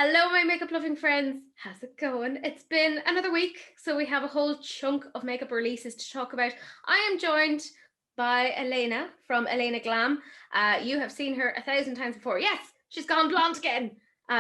Hello, my makeup loving friends. How's it going? It's been another week, so we have a whole chunk of makeup releases to talk about. I am joined by Elena from Elena Glam. You have seen her 1,000 times before. Yes, she's gone blonde again.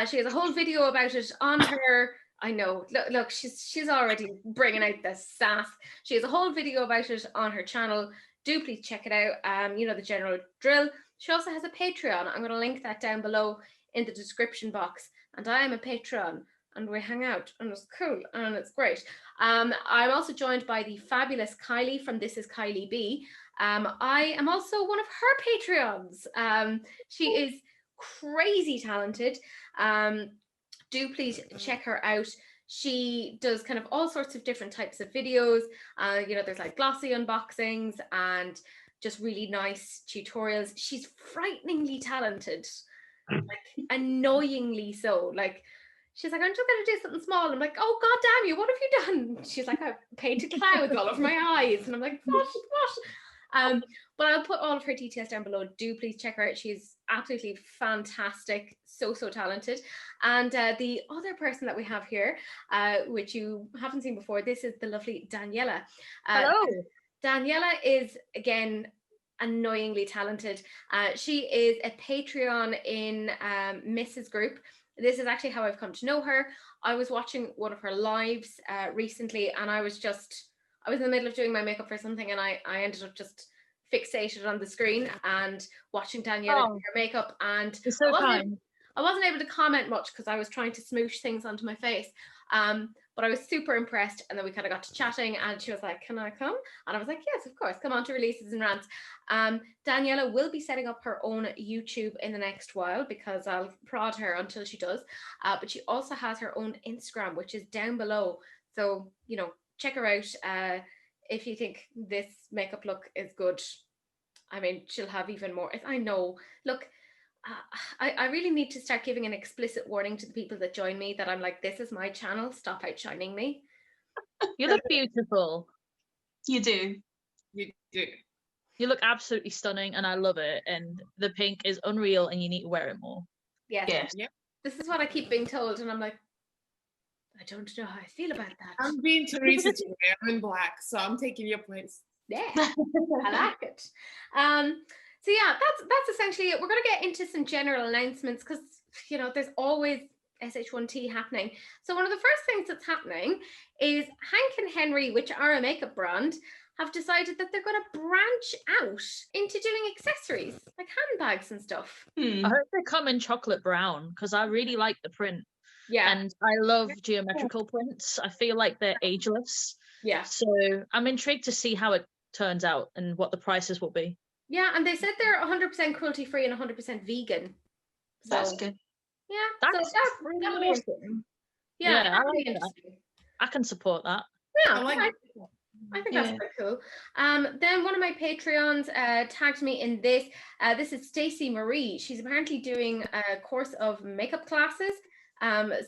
She has a whole video about it on her. I know. Look, she's already bringing out the sass. She has a whole video about it on her channel. Do please check it out. You know the general drill. She also has a Patreon. I'm going to link that down below in the description box. And I am a patron, and we hang out, and it's cool, and it's great. I'm also joined by the fabulous Kylie from This Is Kylie B. I am also one of her Patreons. She is crazy talented. Do please check her out. She does kind of all sorts of different types of videos. There's like glossy unboxings and just really nice tutorials. She's frighteningly talented. Like annoyingly so. Like she's like, I'm just gonna do something small. I'm like, oh god damn you, what have you done? She's like, I painted clouds all over my eyes, and I'm like, what? But I'll put all of her details down below. Do please check her out. She's absolutely fantastic, so talented. And the other person that we have here, which you haven't seen before, this is the lovely Daniela. Hello. Daniela is again annoyingly talented. She is a Patreon in Mrs. Group. This is actually how I've come to know her. I was watching one of her lives recently, and I was in the middle of doing my makeup for something, and I ended up just fixated on the screen and watching Daniela do her makeup, and You're so kind. I wasn't able to comment much because I was trying to smoosh things onto my face. But I was super impressed, and then we kind of got to chatting, and she was like, can I come? And I was like, yes, of course, come on to Releases and Rants. Daniela will be setting up her own YouTube in the next while, because I'll prod her until she does. But she also has her own Instagram, which is down below. So, check her out. If you think this makeup look is good, I mean, she'll have even more. I know. Look, I really need to start giving an explicit warning to the people that join me that I'm like, this is my channel, stop outshining me. You look beautiful. You do. You do. You look absolutely stunning, and I love it. And the pink is unreal, and you need to wear it more. Yes. Yep. This is what I keep being told, and I'm like, I don't know how I feel about that. I'm being Teresa today. I'm in black, so I'm taking your place. Yeah, I like it. So yeah, that's essentially it. We're going to get into some general announcements because, there's always SH1T happening. So one of the first things that's happening is Hank and Henry, which are a makeup brand, have decided that they're going to branch out into doing accessories, like handbags and stuff. I hope they come in chocolate brown, because I really like the print. Yeah. And I love geometrical prints. I feel like they're ageless. Yeah. So I'm intrigued to see how it turns out and what the prices will be. Yeah, and they said they're 100% cruelty-free and 100% vegan. So, that's good. Yeah, that's really awesome. Yeah, I like that. I can support that. Yeah, I think that's quite cool. Then one of my Patreons tagged me in this. This is Stacey Marie. She's apparently doing a course of makeup classes.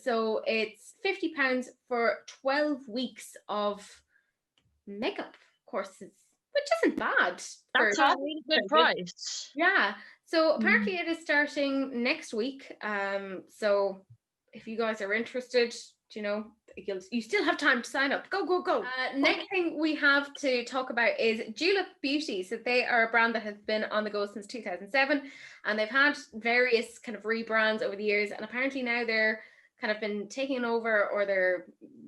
So it's £50 for 12 weeks of makeup courses, which isn't bad. That's a really good price. Yeah. So apparently it is starting next week. So if you guys are interested, you still have time to sign up. Go. Next thing we have to talk about is Julep Beauty. So they are a brand that has been on the go since 2007, and they've had various kind of rebrands over the years, and apparently now they're kind of been taking over, or they're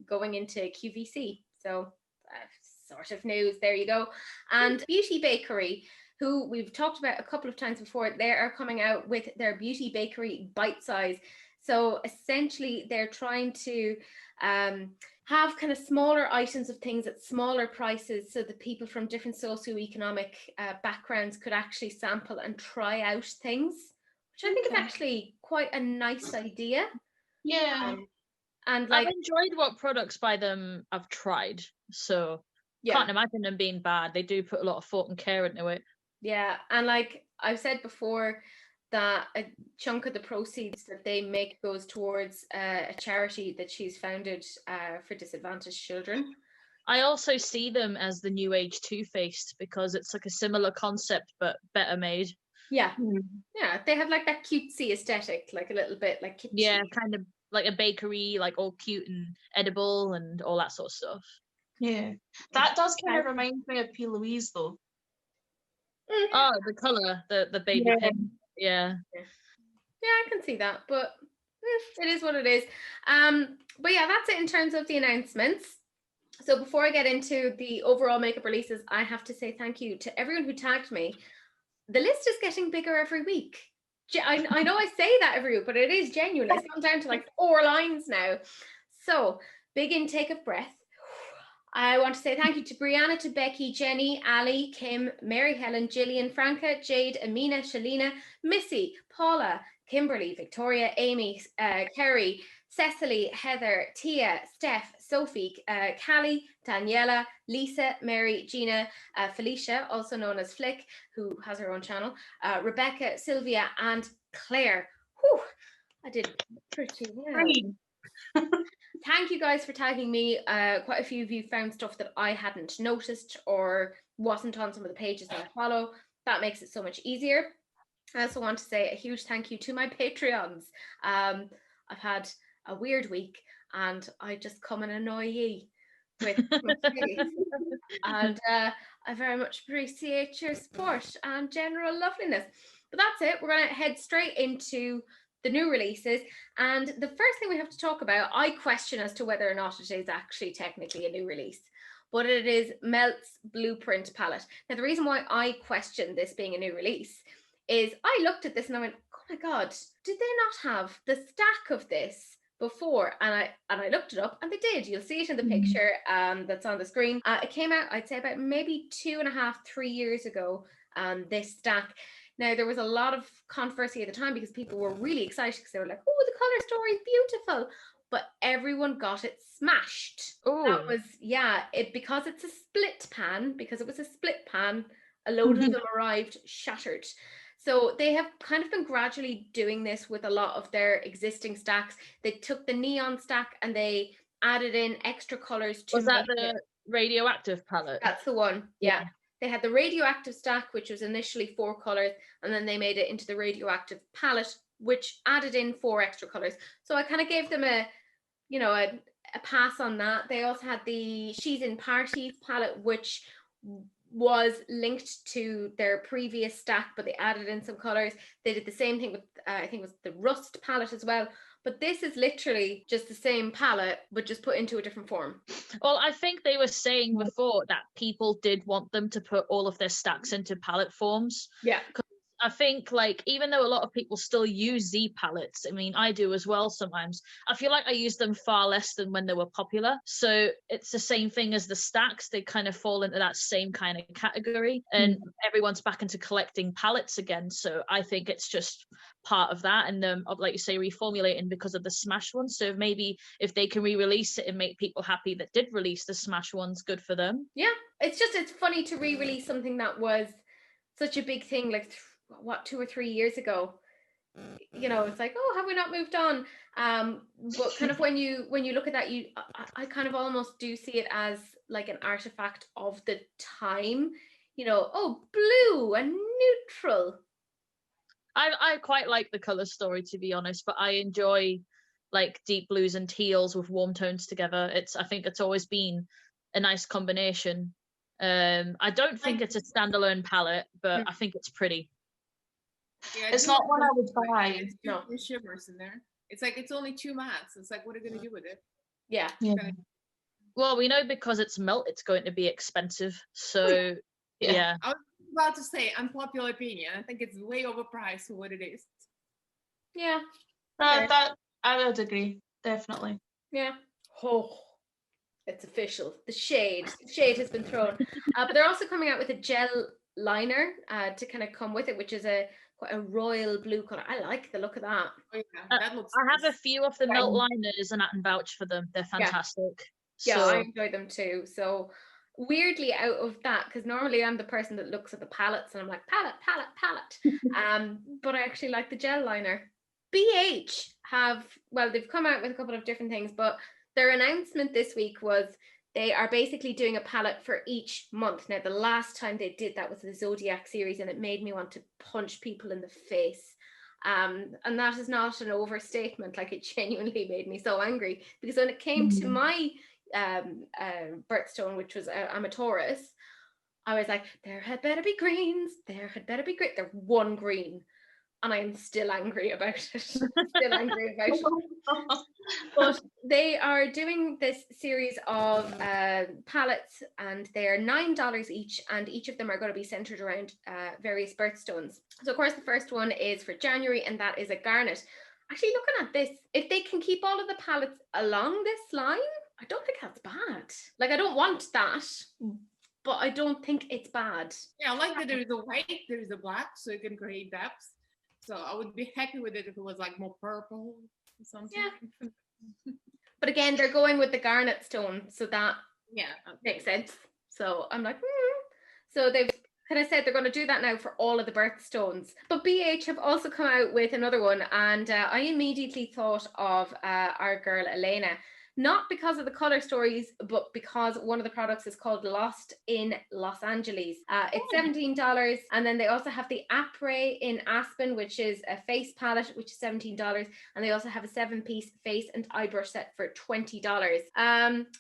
going into QVC. So sort of news, there you go. And Beauty Bakery, who we've talked about a couple of times before, they are coming out with their Beauty Bakery Bite Size. So essentially they're trying to have kind of smaller items of things at smaller prices, so that people from different socioeconomic backgrounds could actually sample and try out things, which I think is actually quite a nice idea. Yeah. And I've enjoyed what products by them I've tried, so can't imagine them being bad. They do put a lot of thought and care into it. Yeah, and like I've said before, that a chunk of the proceeds that they make goes towards a charity that she's founded for disadvantaged children. I also see them as the new age Too Faced, because it's like a similar concept but better made. Yeah. Yeah, they have like that cutesy aesthetic, like a little bit like kitschy. Yeah, kind of like a bakery, like all cute and edible and all that sort of stuff. Yeah, that does kind of remind me of P. Louise, though. Oh, the colour, the baby pink. Yeah. Yeah, I can see that, but it is what it is. But yeah, that's it in terms of the announcements. So before I get into the overall makeup releases, I have to say thank you to everyone who tagged me. The list is getting bigger every week. I know I say that every week, but it is genuine. It's gone down to like 4 lines now. So big intake of breath. I want to say thank you to Brianna, to Becky, Jenny, Ali, Kim, Mary Helen, Gillian, Franca, Jade, Amina, Shalina, Missy, Paula, Kimberly, Victoria, Amy, Kerry, Cecily, Heather, Tia, Steph, Sophie, Callie, Daniela, Lisa, Mary, Gina, Felicia, also known as Flick, who has her own channel, Rebecca, Sylvia, and Claire. Whew, I did pretty well. Thank you guys for tagging me. Quite a few of you found stuff that I hadn't noticed or wasn't on some of the pages that I follow. That makes it so much easier. I also want to say a huge thank you to my Patreons. I've had a weird week and I just come and annoy ye with my face. And I very much appreciate your support and general loveliness. But that's it. We're going to head straight into the new releases, and the first thing we have to talk about, I question as to whether or not it is actually technically a new release, but it is Melt's Blueprint palette. Now the reason why I question this being a new release is I looked at this and I went, oh my god, did they not have the stack of this before? And I looked it up and they did. You'll see it in the picture that's on the screen. It came out, I'd say, about maybe 2.5, 3 years ago, this stack. Now, there was a lot of controversy at the time because people were really excited because they were like, oh, the color story is beautiful. But everyone got it smashed. Oh. That was, because it's a split pan, because it was a split pan, a load of them arrived shattered. So they have kind of been gradually doing this with a lot of their existing stacks. They took the neon stack and they added in extra colors to Was that the radioactive palette? That's the one, yeah. They had the radioactive stack, which was initially 4 colors, and then they made it into the radioactive palette, which added in 4 extra colors. So I kind of gave them a pass on that. They also had the She's in Party palette, which was linked to their previous stack, but they added in some colors. They did the same thing with, I think it was the Rust palette as well. But this is literally just the same palette, but just put into a different form. Well, I think they were saying before that people did want them to put all of their stacks into palette forms. Yeah. I think, like, even though a lot of people still use Z palettes, I mean, I do as well sometimes, I feel like I use them far less than when they were popular. So it's the same thing as the stacks. They kind of fall into that same kind of category, and everyone's back into collecting palettes again. So I think it's just part of that, and like you say, reformulating because of the Smash ones. So maybe if they can re-release it and make people happy that did release the Smash ones, good for them. Yeah, it's funny to re-release something that was such a big thing, like 2 or 3 years ago. You know, it's like, oh, have we not moved on? But kind of when you look at that, I kind of almost do see it as like an artifact of the time. You know, oh, blue and neutral. I quite like the color story, to be honest, but I enjoy like deep blues and teals with warm tones together. I think it's always been a nice combination. I don't think it's a standalone palette, but I think it's pretty. Yeah, it's not one I would buy. No, there's shimmers in there. It's like it's only 2 mattes. It's like, what are you gonna do with it? Yeah. Well, we know because it's Melt, it's going to be expensive. So yeah. I was about to say unpopular opinion. I think it's way overpriced for what it is. Yeah. That I would agree, definitely. Yeah. Oh, it's official. The shade has been thrown. But they're also coming out with a gel liner to kind of come with it, which is quite a royal blue color. I like the look of that. Oh, yeah. That looks I have a few of the Melt liners and I can vouch for them. They're fantastic. Yeah, I enjoy them too. So weirdly out of that, because normally I'm the person that looks at the palettes and I'm like, palette. But I actually like the gel liner. BH they've come out with a couple of different things, but their announcement this week was they are basically doing a palette for each month. Now, the last time they did that was the Zodiac series, and it made me want to punch people in the face. And that is not an overstatement. Like, it genuinely made me so angry, because when it came to my birthstone, which was I'm a Taurus, I was like, there had better be greens, there had better be green. There's one green, and I'm still angry about it. Still angry about it. But they are doing this series of palettes, and they're $9 each, and each of them are going to be centered around various birthstones. So of course the first one is for January, and that is a garnet. Actually, looking at this, if they can keep all of the palettes along this line, I don't think that's bad. Like, I don't want that, but I don't think it's bad. Yeah, I like that there's a white, there's a black, so you can create depths. So I would be happy with it if it was like more purple or something. Yeah. But again, they're going with the garnet stone, so that makes sense. So I'm like, So they've kind of said they're going to do that now for all of the birthstones. But BH have also come out with another one, and I immediately thought of our girl Elena. Not because of the color stories, but because one of the products is called Lost in Los Angeles. It's $17. And then they also have the Après in Aspen, which is a face palette, which is $17. And they also have a 7-piece face and eyebrush set for $20.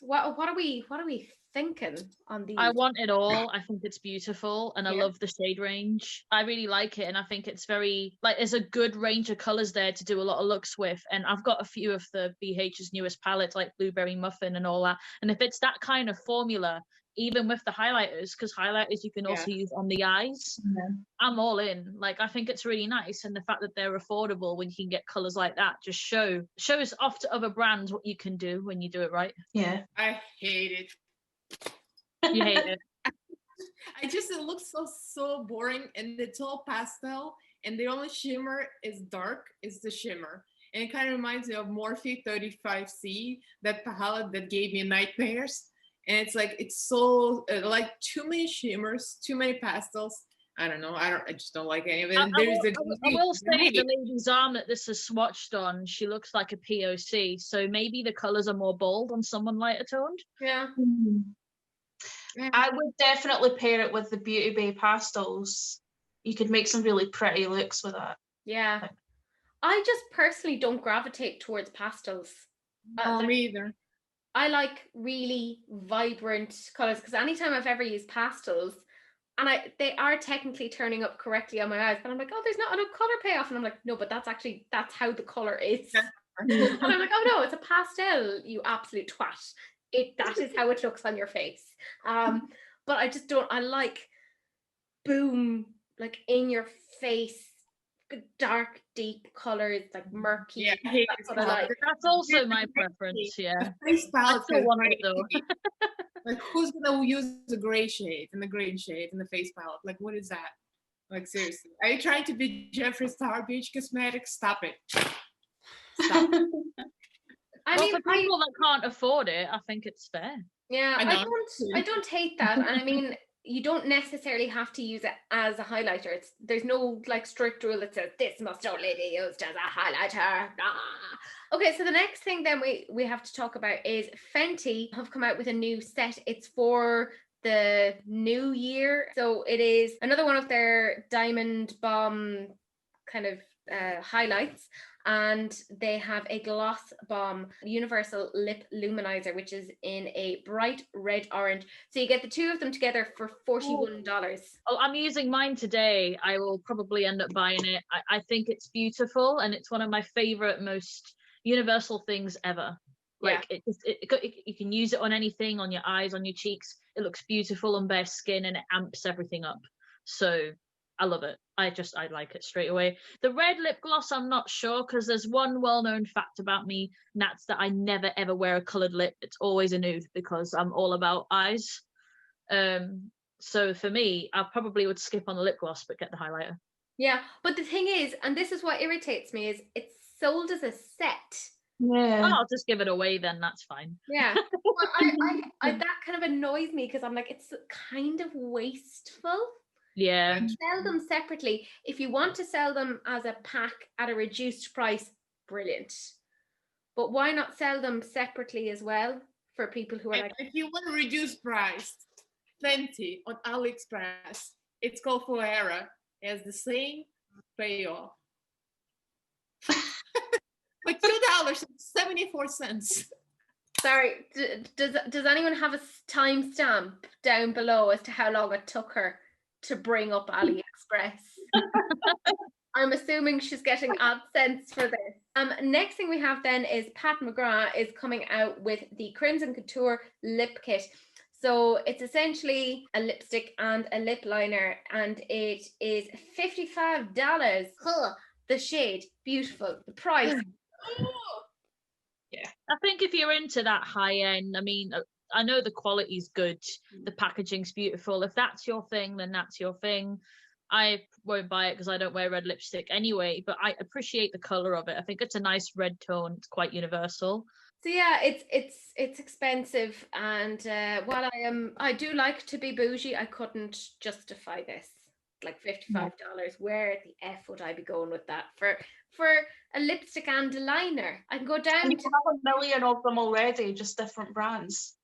What are we thinking on these? I want it all. I think it's beautiful, and I love the shade range. I really like it, and I think it's very, like, there's a good range of colors there to do a lot of looks with. And I've got a few of the BH's newest palettes, like Blueberry Muffin and all that. And if it's that kind of formula, even with the highlighters, because highlighters you can also use on the eyes, I'm all in. Like, I think it's really nice, and the fact that they're affordable when you can get colors like that just shows off to other brands what you can do when you do it right. Yeah, I hate it. You hate it. It looks so boring, and it's all pastel, and the only shimmer is dark, is the shimmer. And it kind of reminds me of Morphe 35C, that palette that gave me nightmares. And it's like, it's so like too many shimmers, too many pastels. I don't know. I just don't like any of it. And I will say the lady's arm that this is swatched on, she looks like a POC. So maybe the colors are more bold on someone lighter toned. Yeah. I would definitely pair it with the Beauty Bay pastels. You could make some really pretty looks with that. Yeah. I just personally don't gravitate towards pastels. Me either. I like really vibrant colors, because anytime I've ever used pastels, and they are technically turning up correctly on my eyes, but I'm like, oh, there's not enough color payoff, and I'm like, no, but that's how the color is. And I'm like, oh no, it's a pastel, you absolute twat. That is how it looks on your face. But I just don't. I like boom, like in your face, dark, deep colors, like murky. Yeah, that's what I like. That's also my preference. Yeah, the face palette. I still want it though. Like, who's gonna use the gray shade and the green shade and the face palette? Like, what is that? Like, seriously, are you trying to be Jeffree Star, BH Cosmetics? Stop it. Stop. For people that can't afford it, I think it's fair. Yeah, I don't hate that. And I mean, you don't necessarily have to use it as a highlighter. There's no like strict rule that says this must only be used as a highlighter. Okay, so the next thing then we have to talk about is Fenty have come out with a new set. It's for the new year. So it is another one of their Diamond Bomb kind of highlights. And they have a Gloss Bomb Universal Lip Luminizer, which is in a bright red orange. So you get the two of them together for $41. Oh, I'm using mine today. I will probably end up buying it. I think it's beautiful, and it's one of my favorite, most universal things ever. Like, you can use it on anything, on your eyes, on your cheeks. It looks beautiful on bare skin, and it amps everything up. So I love it. I like it straight away. The red lip gloss, I'm not sure, because there's one well-known fact about me, and that's that I never ever wear a coloured lip. It's always a nude, because I'm all about eyes. So for me, I probably would skip on the lip gloss, but get the highlighter. Yeah, but the thing is, and this is what irritates me, is it's sold as a set. Yeah. I'll just give it away then, that's fine. Yeah. Well, I that kind of annoys me, because I'm like, it's kind of wasteful. Yeah. Sell them separately. If you want to sell them as a pack at a reduced price, brilliant. But why not sell them separately as well for people who are like... If you want a reduced price, Fenty on AliExpress, it's called Foera. It has the same payoff. For $2.74. Sorry, does anyone have a timestamp down below as to how long it took her to bring up AliExpress? I'm assuming she's getting AdSense for this. Next thing we have then is Pat McGrath is coming out with the Crimson Couture lip kit. So it's essentially a lipstick and a lip liner, and it is $55. Huh, the shade, beautiful. The price. Yeah, I think if you're into that high end, I mean, I know the quality's good, the packaging's beautiful. If that's your thing, then that's your thing. I won't buy it because I don't wear red lipstick anyway, but I appreciate the color of it. I think it's a nice red tone. It's quite universal. So yeah, it's expensive, and while I do like to be bougie, I couldn't justify this. Like $55. Where the F would I be going with that for a lipstick and a liner? I can go down. And you have a million of them already, just different brands.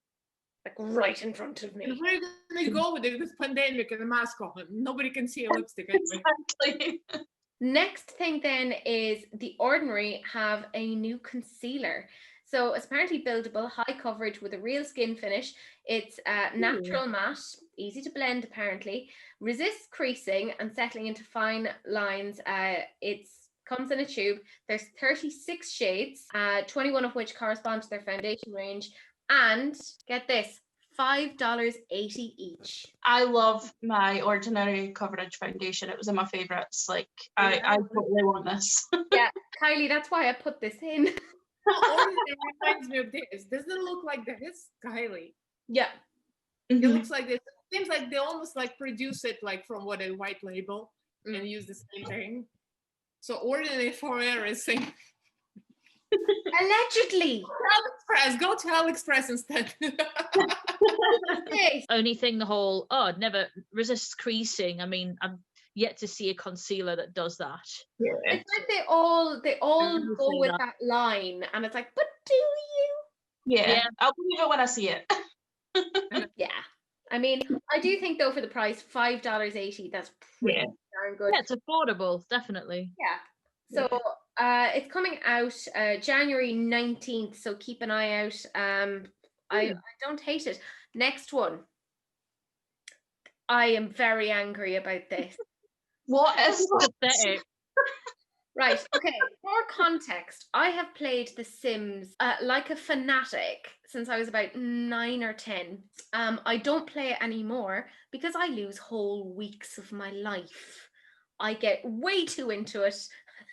Like right in front of me. And where are you gonna go with this pandemic and a mask on? Nobody can see a lipstick anyway. Exactly. Next thing then is The Ordinary have a new concealer. So it's apparently buildable, high coverage with a real skin finish. It's natural matte, easy to blend apparently, resists creasing and settling into fine lines. It comes in a tube. There's 36 shades, 21 of which correspond to their foundation range. And get this, $5.80 each. I love my Ordinary coverage foundation. It was in my favourites. Like, I totally want this. Yeah, Kylie, that's why I put this in. Ordinary reminds me of this. Doesn't it look like this, Kylie? Yeah. It looks like this. It seems like they almost like produce it like from a white label and use the same thing. So Ordinary forever is saying Allegedly. AliExpress, go to AliExpress instead. Only thing, the whole never resists creasing. I mean, I'm yet to see a concealer that does that. Yeah. It's like they all go with that line, and it's like, but do you? Yeah, I'll believe it when I see it. Yeah, I mean, I do think though for the price, $5.80, that's pretty darn good. Yeah, it's affordable, definitely. Yeah. So it's coming out January 19th, so keep an eye out. I don't hate it. Next one. I am very angry about this. What is pathetic? Right, okay, for context, I have played The Sims like a fanatic since I was about 9 or 10. I don't play it anymore because I lose whole weeks of my life. I get way too into it,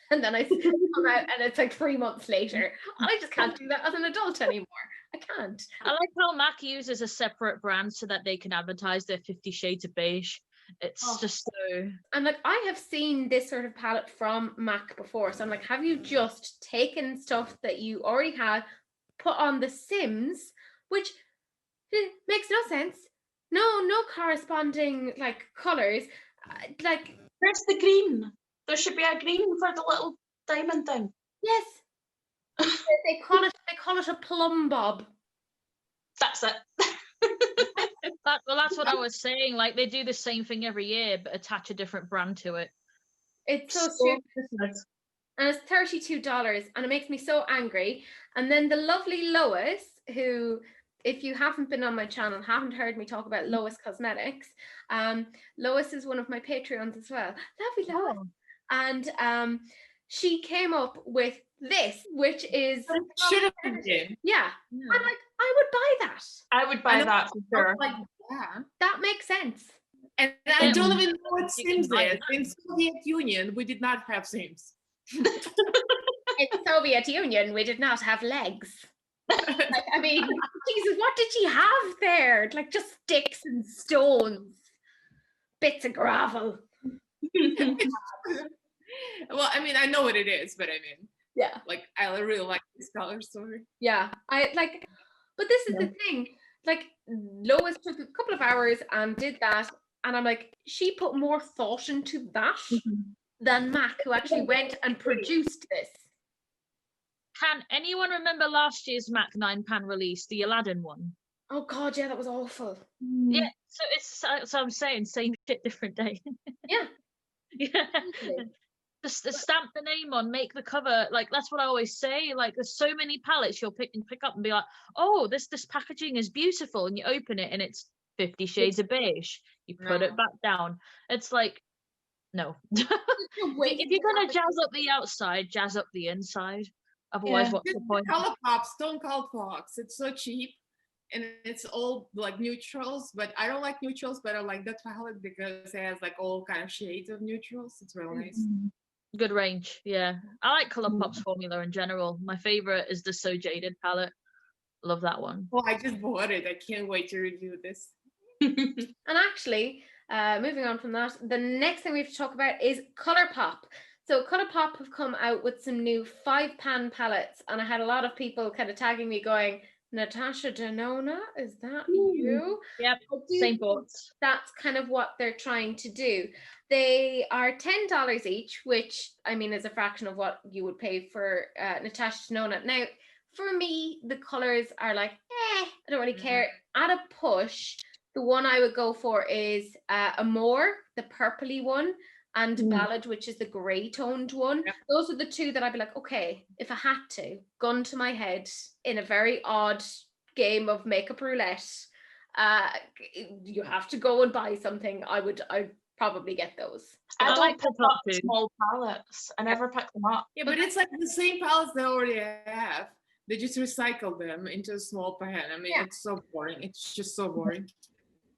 and then I come out and it's like 3 months later. I just can't do that as an adult anymore. I can't. I like how MAC uses a separate brand so that they can advertise their 50 Shades of Beige. It's just so... And like, I have seen this sort of palette from MAC before, so I'm like, have you just taken stuff that you already had, put on The Sims, which makes no sense. No corresponding like colors. Like, where's the green? There should be a green for the little diamond thing. Yes. they call it a plum bob. That's it. Well, that's what I was saying. Like, they do the same thing every year, but attach a different brand to it. It's so stupid. And it's $32, and it makes me so angry. And then the lovely Lois, who, if you haven't been on my channel, haven't heard me talk about Lois Cosmetics, Lois is one of my Patreons as well. Lovely Lois. And she came up with this, which is... Should have been. Yeah. I'm like, I would buy that. I would buy that for sure. Like, yeah. That makes sense. And I don't even know what Sims is. In Soviet Union, we did not have Sims. In Soviet Union, we did not have legs. Like, I mean, Jesus, what did she have there? Like, just sticks and stones, bits of gravel. Well, I mean, I know what it is, but I mean, yeah, like, I really like this color story. Yeah, I like, but this is the thing. Like, Lois took a couple of hours and did that, and I'm like, she put more thought into that than Mac, who actually went and produced this. Can anyone remember last year's Mac 9-pan release, the Aladdin one? Oh God, yeah, that was awful. Yeah, so I'm saying same shit, different day. Yeah. Yeah. Just stamp the name on, make the cover. Like, that's what I always say. Like, there's so many palettes you'll pick up and be like, oh, this packaging is beautiful, and you open it and it's 50 shades of beige. You put it back down. It's like, no. If you're gonna jazz up the outside, jazz up the inside. Otherwise, what's the point? ColourPop Stone Cold Fox. It's so cheap, and it's all like neutrals. But I don't like neutrals, but I like that palette because it has like all kind of shades of neutrals. It's real nice. Good range, yeah. I like ColourPop's formula in general. My favorite is the So Jaded palette. Love that one. Oh, I just bought it. I can't wait to review this. And actually, moving on from that, the next thing we have to talk about is ColourPop. So ColourPop have come out with some new 5-pan palettes, and I had a lot of people kind of tagging me going, Natasha Denona, is that you? Yep, same thoughts. That's kind of what they're trying to do. They are $10 each, which I mean is a fraction of what you would pay for Natasha Denona. Now, for me, the colors are like, I don't really care. At a push, the one I would go for is Amore, the purpley one, and Ballad, which is the grey toned one. Yep. Those are the two that I'd be like, okay, if I had to, gun to my head in a very odd game of makeup roulette, you have to go and buy something. I'd probably get those. I don't pick up small palettes. I never pick them up. Yeah, but it's like the same palettes they already have. They just recycle them into a small pan. I mean, it's so boring. It's just so boring.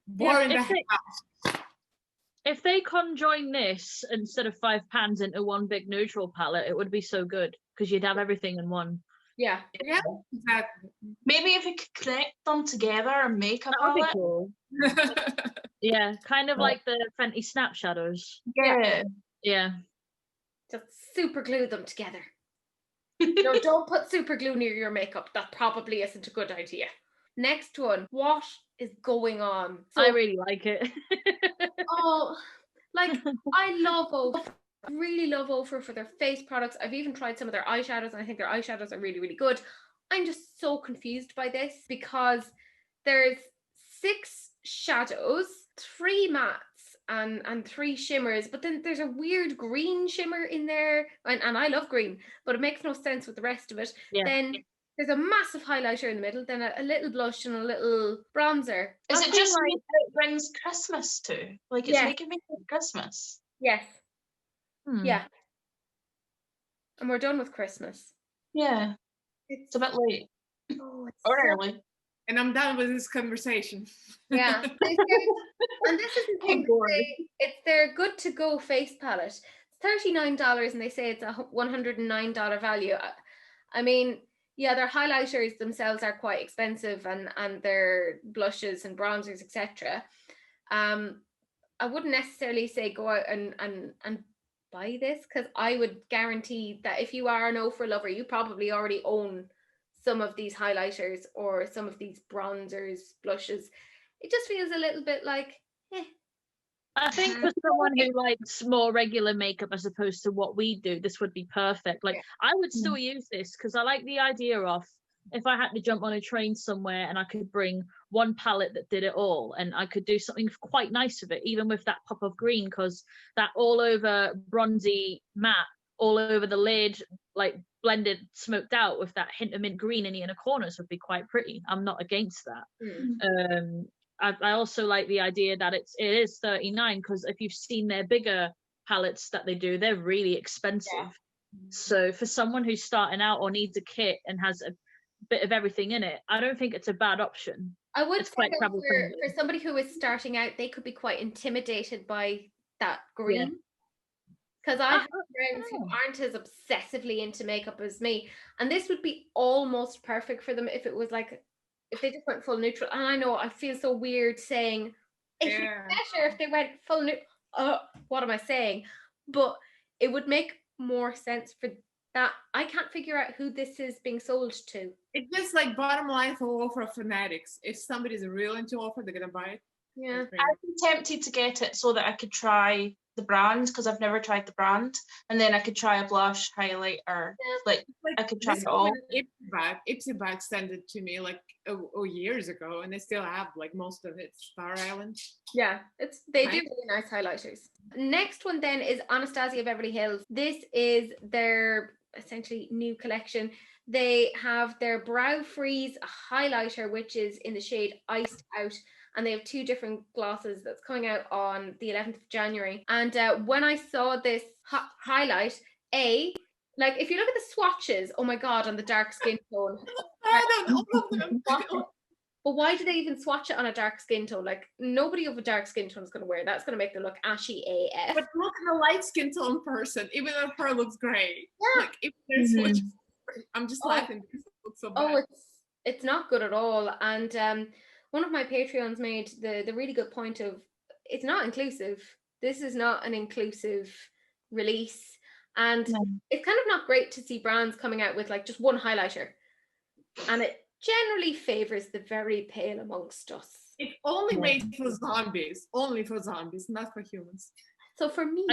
Boring. If they conjoin this instead of 5 pans into one big neutral palette, it would be so good because you'd have everything in one. Yeah, exactly. Maybe if you could connect them together and make a palette. That'd be cool. Yeah, kind of like the Fenty Snap Shadows. Yeah. Just super glue them together. No, don't put super glue near your makeup. That probably isn't a good idea. Next one. What is going on? So, I really like it. I love Ofra. I really love Ofra for their face products. I've even tried some of their eyeshadows, and I think their eyeshadows are really, really good. I'm just so confused by this because there's 6 shadows, 3 mattes, and 3 shimmers, but then there's a weird green shimmer in there, and I love green, but it makes no sense with the rest of it. Then there's a massive highlighter in the middle, then a little blush and a little bronzer. Is it just like it brings Christmas too? Like it's making me think Christmas. Yes. Yeah. And we're done with Christmas. Yeah. It's a bit late. Or early. And I'm done with this conversation. Yeah. And this is the thing. It's their good to go face palette. It's $39 and they say it's a $109 value. I mean, yeah, their highlighters themselves are quite expensive and their blushes and bronzers, etc. I wouldn't necessarily say go out and buy this because I would guarantee that if you are an Ofra lover, you probably already own some of these highlighters or some of these bronzers, blushes. It just feels a little bit like, I think for someone who likes more regular makeup as opposed to what we do, this would be perfect. Like, I would still use this because I like the idea of if I had to jump on a train somewhere and I could bring one palette that did it all and I could do something quite nice with it, even with that pop of green, because that all over bronzy matte, all over the lid, like blended, smoked out with that hint of mint green in the inner corners would be quite pretty. I'm not against that. I also like the idea that it is $39 because if you've seen their bigger palettes that they do, they're really expensive. Yeah. So for someone who's starting out or needs a kit and has a bit of everything in it, I don't think it's a bad option. I would say for somebody who is starting out, they could be quite intimidated by that green. Because I have friends who aren't as obsessively into makeup as me, and this would be almost perfect for them if it was like, if they just went full neutral. And I know I feel so weird saying it's better if they went full neutral. What am I saying? But it would make more sense for that. I can't figure out who this is being sold to. It's just like bottom line for Ofra fanatics. If somebody's real into Ofra, they're gonna buy it. Yeah, I'd be tempted to get it so that I could try the brand because I've never tried the brand, and then I could try a blush, highlighter, like I could try this it all. Ipsy bag sent it to me like years ago, and I still have like most of it. Star Island. Yeah, they do Right. really nice highlighters. Next one then is Anastasia Beverly Hills. This is their essentially new collection. They have their Brow Freeze highlighter, which is in the shade Iced Out, and they have 2 different glosses that's coming out on the 11th of January. And when I saw this highlight, like if you look at the swatches, oh my god, on the dark skin tone. But why do they even swatch it on a dark skin tone? Like nobody of a dark skin tone is going to wear that. It's going to make them look ashy AF. But look at a light skin tone person, even if her looks great. Yeah. Like if there's swatches, I'm just laughing because it looks so bad. It's not good at all. And one of my Patreons made the really good point of it's not inclusive. This is not an inclusive release. And it's kind of not great to see brands coming out with like just one highlighter. And it generally favors the very pale amongst us. It's only made for zombies. Only for zombies, not for humans. So for me...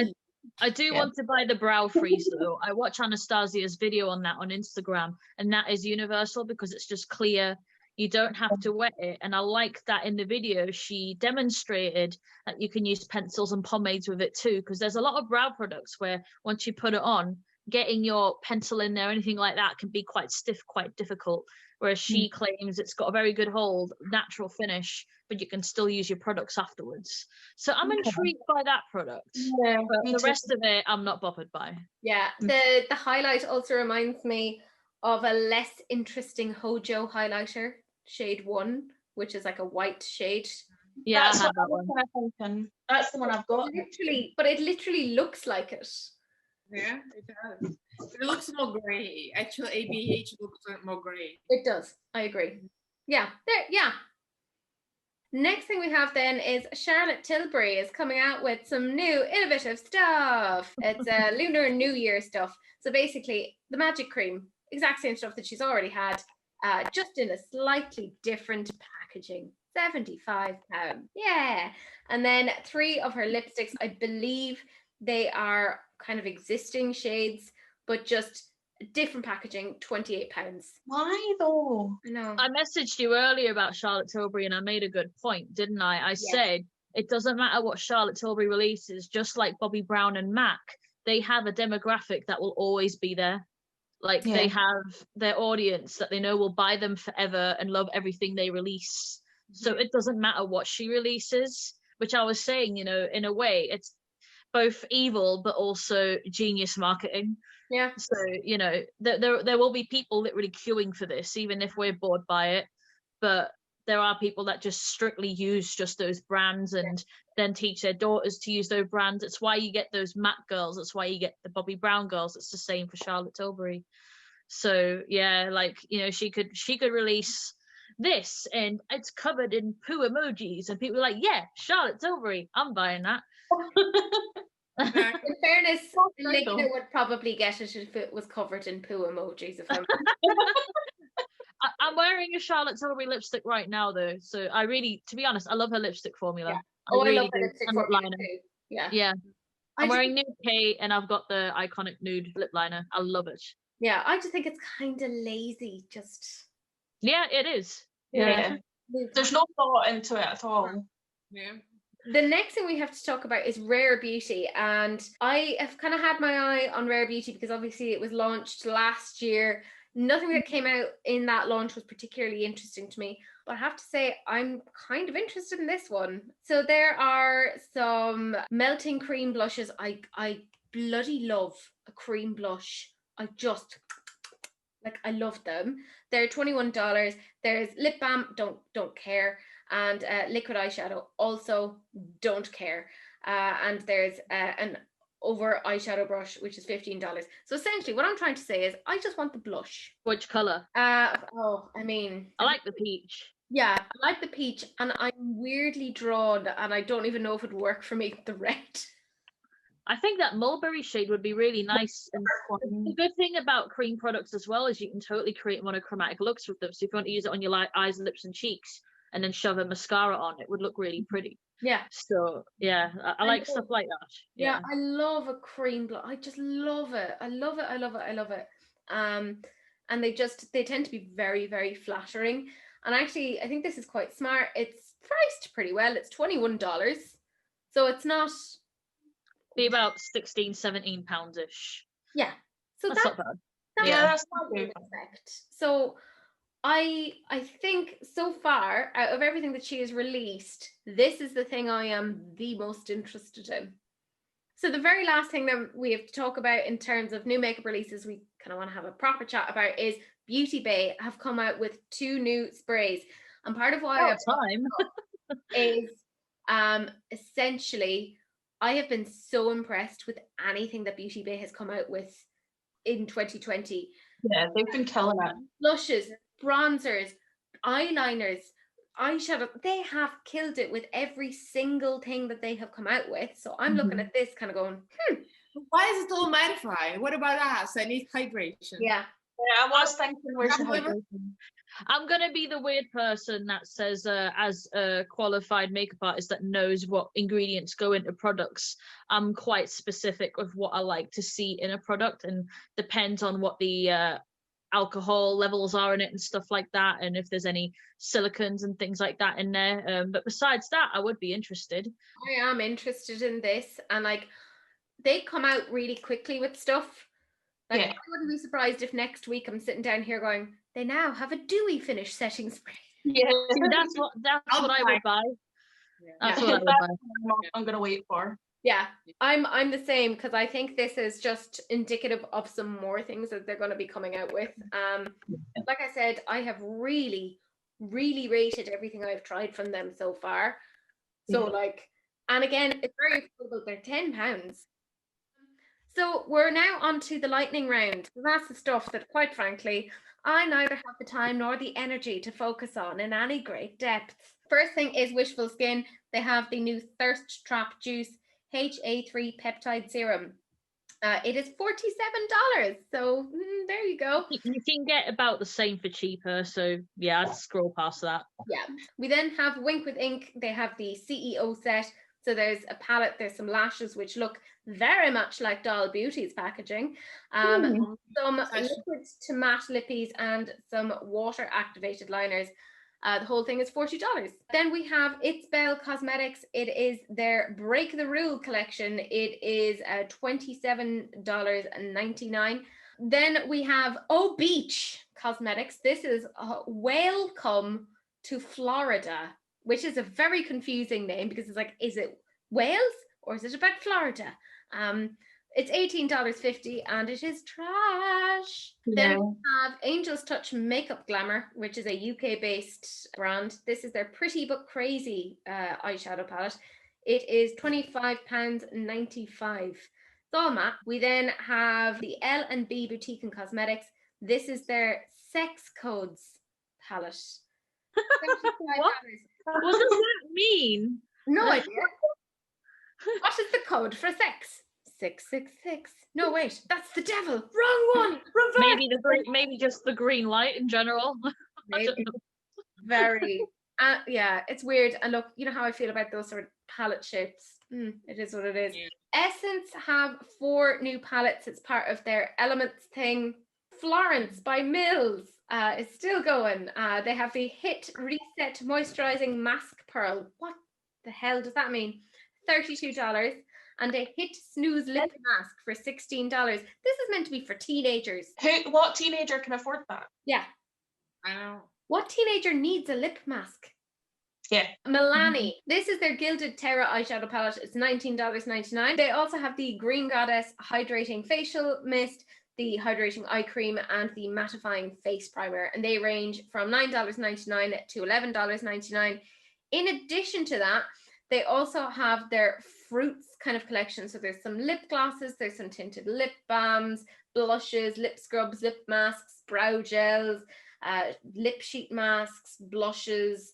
I do want to buy the Brow Freeze though. I watch Anastasia's video on that on Instagram, and that is universal because it's just clear. You don't have to wet it. And I like that in the video, she demonstrated that you can use pencils and pomades with it too, because there's a lot of brow products where once you put it on, getting your pencil in there, anything like that can be quite stiff, quite difficult. Whereas she claims it's got a very good hold, natural finish, but you can still use your products afterwards. So I'm intrigued by that product. Yeah, but the rest of it, I'm not bothered by. Yeah, the highlight also reminds me of a less interesting Hojo highlighter, shade 1, which is like a white shade. Yeah, that's I have that one. That's the one I've got. But it literally looks like it. Yeah, it does. It looks more grey. Actually, ABH looks more grey. It does. I agree. Yeah. Next thing we have then is Charlotte Tilbury is coming out with some new innovative stuff. It's Lunar New Year stuff. So basically, the magic cream, exact same stuff that she's already had, just in a slightly different packaging. £75. Yeah. And then 3 of her lipsticks, I believe they are kind of existing shades, but just different packaging, £28. Why though? I know. I messaged you earlier about Charlotte Tilbury and I made a good point, didn't I? I said it doesn't matter what Charlotte Tilbury releases, just like Bobbi Brown and MAC, they have a demographic that will always be there. Like they have their audience that they know will buy them forever and love everything they release. So it doesn't matter what she releases, which I was saying, in a way, it's both evil but also genius marketing. Yeah. So, there will be people literally queuing for this, even if we're bored by it. But there are people that just strictly use just those brands and then teach their daughters to use those brands. It's why you get those MAC girls. It's why you get the Bobbi Brown girls. It's the same for Charlotte Tilbury. So yeah, she could release this and it's covered in poo emojis and people are like, yeah, Charlotte Tilbury, I'm buying that. In fairness, Lena would probably get it if it was covered in poo emojis. I'm wearing a Charlotte Tilbury lipstick right now though, so I really, to be honest, I love her lipstick formula. Yeah. I love her lipstick formula too. Yeah. I'm wearing Nude Kate and I've got the iconic nude lip liner. I love it. Yeah, I just think it's kind of lazy. Yeah, it is. Yeah. There's no thought into it at all. Yeah. The next thing we have to talk about is Rare Beauty, and I have kind of had my eye on Rare Beauty because obviously it was launched last year. Nothing that came out in that launch was particularly interesting to me, but I have to say I'm kind of interested in this one. So there are some melting cream blushes. I bloody love a cream blush. I love them. They're $21. There's lip balm, don't care. And liquid eyeshadow, also don't care. And there's an over eyeshadow brush, which is $15. So essentially what I'm trying to say is I just want the blush. Which colour? I like the peach. Yeah, I like the peach, and I'm weirdly drawn, and I don't even know if it would work for me with the red. I think that mulberry shade would be really nice. And the good thing about cream products as well is you can totally create monochromatic looks with them. So if you want to use it on your eyes, lips and cheeks and then shove a mascara on, it would look really pretty. Yeah. So yeah, I I like know. stuff like that. Yeah, I love a cream blush. I just love it. I love it. I love it. I love it. And they tend to be very, very flattering. And actually, I think this is quite smart. It's priced pretty well. It's $21. So it's not, Be about 16, 17 pounds-ish. yeah. So That's that's not bad. that's Yeah, Yeah. that's what not we good. expect. So I think so far, out of everything that she has released, this is the thing I am the most interested in. So the very last thing that we have to talk about in terms of new makeup releases, we kind of want to have a proper chat about, is Beauty Bay have come out with 2 new sprays. And part of why I brought Time. it up is essentially I have been so impressed with anything that Beauty Bay has come out with in 2020. Yeah, they've been killing it. Blushes, bronzers, eyeliners, eyeshadow, they have killed it with every single thing that they have come out with. So I'm looking at this kind of going, Why is it all mattifying? What about us? I need hydration. yeah. Yeah, I was thinking, where's the However- hydration? I'm gonna be the weird person that says, as a qualified makeup artist that knows what ingredients go into products, I'm quite specific with what I like to see in a product, and depends on what the alcohol levels are in it and stuff like that, and if there's any silicones and things like that in there. But besides that, I would be interested. I am interested in this, and like they come out really quickly with stuff. Like Yeah. I wouldn't be surprised if next week I'm sitting down here going, they now have a dewy finish setting spray. Yeah, See, that's what I would buy. That's Yeah. what I would buy. I'm gonna wait for. Yeah, I'm the same, because I think this is just indicative of some more things that they're going to be coming out with. Like I said, I have really, really rated everything I've tried from them so far. So like, and again, it's very affordable. They're £10. So we're now on to the lightning round. That's the stuff that, quite frankly, I neither have the time nor the energy to focus on in any great depth. First thing is Wishful Skin. They have the new Thirst Trap Juice HA3 Peptide Serum. It is $47. So there you go. You can get about the same for cheaper, so yeah, I'd scroll past that. Yeah. We then have Wink with Ink. They have the CEO set. So there's a palette, there's some lashes which look very much like Doll Beauty's packaging. Some liquid to matte lippies and some water activated liners. The whole thing is $40. Then we have It's Belle Cosmetics. It is their Break the Rule collection. It is $27.99. Then we have Oh Beach Cosmetics. This is Welcome to Florida, which is a very confusing name, because it's like, is it Wales or is it about Florida? It's $18.50 and it is trash. Yeah. Then we have Angel's Touch Makeup Glamour, which is a UK based brand. This is their Pretty But Crazy eyeshadow palette. It is £25.95. It's all matte. We then have the L&B Boutique and Cosmetics. This is their Sex Codes palette. What? What does that mean? No idea. What is the code for sex? 666. No, wait, that's the devil. Wrong one. Reverse. Maybe just the green light in general. Maybe. Very. Yeah, it's weird. And look, you know how I feel about those sort of palette shapes. It is what it is. Yeah. Essence have 4 new palettes. It's part of their Elements thing. Florence by Mills is still going. They have the Hit Reset Moisturizing Mask Pearl. What the hell does that mean? $32. And a Hit Snooze Lip Mask for $16. This is meant to be for teenagers. What teenager can afford that? Yeah. I know. What teenager needs a lip mask? Yeah. Milani. This is their Gilded Terra eyeshadow palette. It's $19.99. They also have the Green Goddess Hydrating Facial Mist, the Hydrating Eye Cream, and the Mattifying Face Primer. And they range from $9.99 to $11.99. In addition to that, they also have their fruits kind of collection. So there's some lip glosses, there's some tinted lip balms, blushes, lip scrubs, lip masks, brow gels, lip sheet masks, blushes,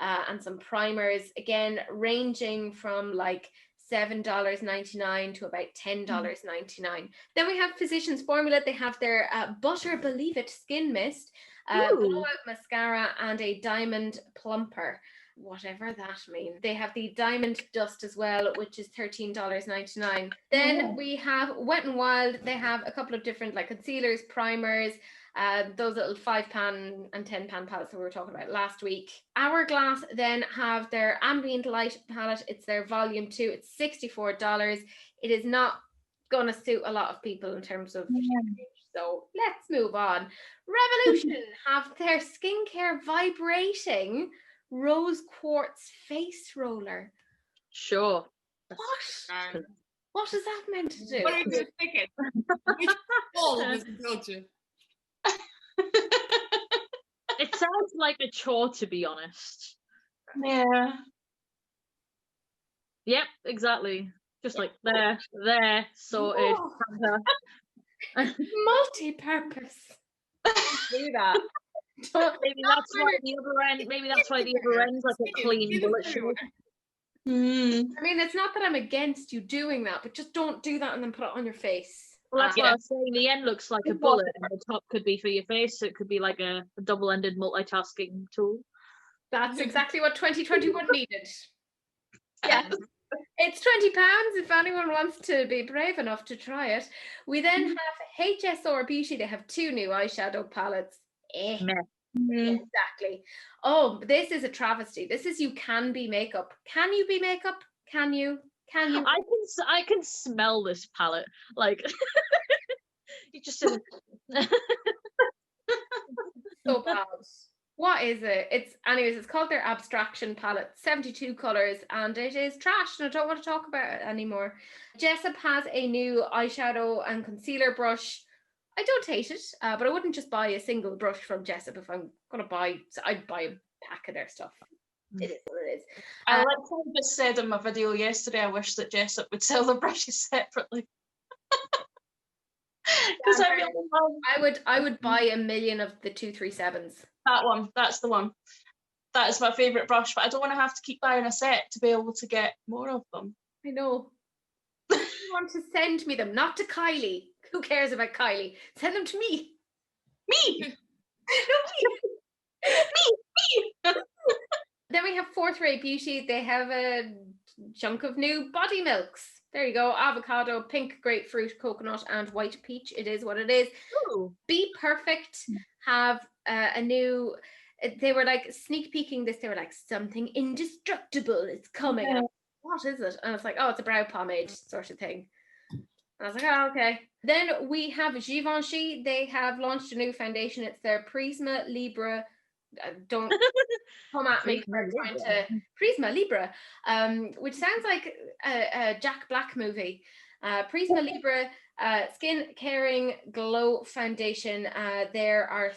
and some primers. Again, ranging from like $7.99 to about $10.99. Then we have Physicians Formula. They have their Butter Believe It Skin Mist, blowout mascara, and a diamond plumper. whatever that means. They have the Diamond Dust as well, which is $13.99. Then we have Wet n Wild. They have a couple of different like concealers, primers, those little 5-pan and 10-pan palettes that we were talking about last week. Hourglass then have their Ambient Light palette. It's their volume 2. It's $64. It is not going to suit a lot of people in terms of so let's move on. Revolution have their skincare vibrating rose quartz face roller. Sure. What? What is that meant to do? What are you thinking? Which bowl does it go to? It sounds like a chore, to be honest. Yeah. Yep, exactly. Just like there, sorted. Multi-purpose. Do that. Maybe that's why the other end. Maybe that's why the other end's like a clean bullet shield. I mean, it's not that I'm against you doing that, but just don't do that and then put it on your face. Well, that's what I was saying. The end looks like a bullet, and the top could be for your face. So it could be like a double-ended multitasking tool. That's exactly what 2021 needed. Yeah. It's £20 if anyone wants to be brave enough to try it. We then have HSR Beauty. They have 2 new eyeshadow palettes. Exactly. Oh, this is a travesty. This is You Can Be Makeup. Can you be makeup? Can you? Can you? I can smell this palette. Like you just said. So bad. What is it? It's called their Abstraction palette, 72 colors, and it is trash, and I don't want to talk about it anymore. Jessup has a new eyeshadow and concealer brush. I don't hate it, but I wouldn't just buy a single brush from Jessup if I'm going to buy. I'd buy a pack of their stuff. It is what it is. I like how I just said in my video yesterday, I wish that Jessup would sell the brushes separately. Because I really love... I would buy a million of the 237s. That one, that's the one. That is my favourite brush, but I don't want to have to keep buying a set to be able to get more of them. I know. You want to send me them, not to Kylie. Who cares about Kylie? Send them to me. Me! No, me! Then we have Fourth Ray Beauty. They have a chunk of new body milks. There you go. Avocado, pink grapefruit, coconut, and white peach. It is what it is. Ooh. Be Perfect have a new... They were like sneak peeking this. They were like, something indestructible is coming. Yeah. What is it? And it's like, oh, it's a brow pomade sort of thing. And I was like, oh, okay. Then we have Givenchy. They have launched a new foundation. It's their Prisma Libra. Don't come at me for trying to Prisma Libra, which sounds like a Jack Black movie. Prisma Libra Skin Caring Glow Foundation. There are